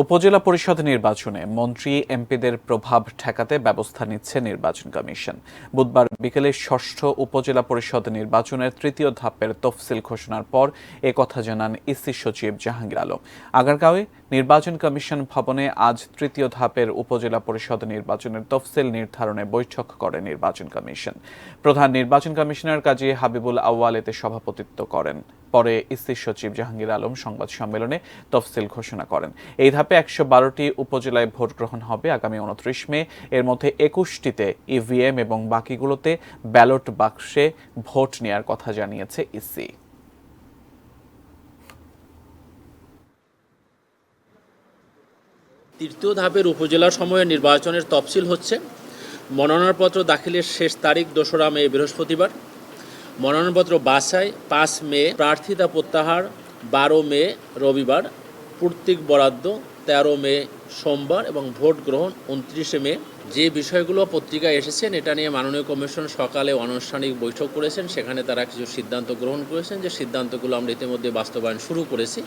উপজেলা পরিষদ নির্বাচনে মন্ত্রী এমপিদের প্রভাব ঠেকাতে ব্যবস্থা নিচ্ছে নির্বাচন কমিশন। বুধবার বিকেলে ষষ্ঠ উপজেলা পরিষদ নির্বাচনের তৃতীয় ধাপের তফসিল ঘোষণার পর একথা জানান ইসি সচিব জাহাঙ্গীর আলম। আগারগাঁওয়ে নির্বাচন কমিশন ভবনে আজ তৃতীয় ধাপের উপজেলা পরিষদ নির্বাচনের তফসিল নির্ধারণে বৈঠক করে নির্বাচন কমিশন। প্রধান নির্বাচন কমিশনার কাজী হাবিবুল আউয়াল এতে সভাপতিত্ব করেন। পরে ইসি সচিব জাহাঙ্গীর আলম সংবাদ সম্মেলনে তফসিল ঘোষণা করেন। এই ধাপে ১১২টি উপজেলায় ভোট গ্রহণ হবে আগামী ২৯ মে। এর মধ্যে ২১টিতে ইভিএম এবং বাকিগুলোতে ব্যালট বাক্সে ভোট নেওয়ার কথা জানিয়েছে ইসি। তৃতীয় ধাপের উপজেলা সময়ে নির্বাচনের তফসিল হচ্ছে। মনোনয়নপত্র দাখিলের শেষ তারিখ ২রা মে বৃহস্পতিবার। মনোনয়নপত্র বাছাই ৫ মে, প্রার্থিতা প্রত্যাহার ১২ মে রবিবার, প্রতীক বরাদ্দ ১৩ মে সোমবার এবং ভোট গ্রহণ ২৯ মে। যে বিষয়গুলো পত্রিকায় এসেছেন এটা নিয়ে মাননীয় কমিশন সকালে অনানুষ্ঠানিক বৈঠক করেছেন। সেখানে তারা কিছু সিদ্ধান্ত গ্রহণ করেছেন, যে সিদ্ধান্তগুলো আমরা ইতিমধ্যে বাস্তবায়ন শুরু করেছি।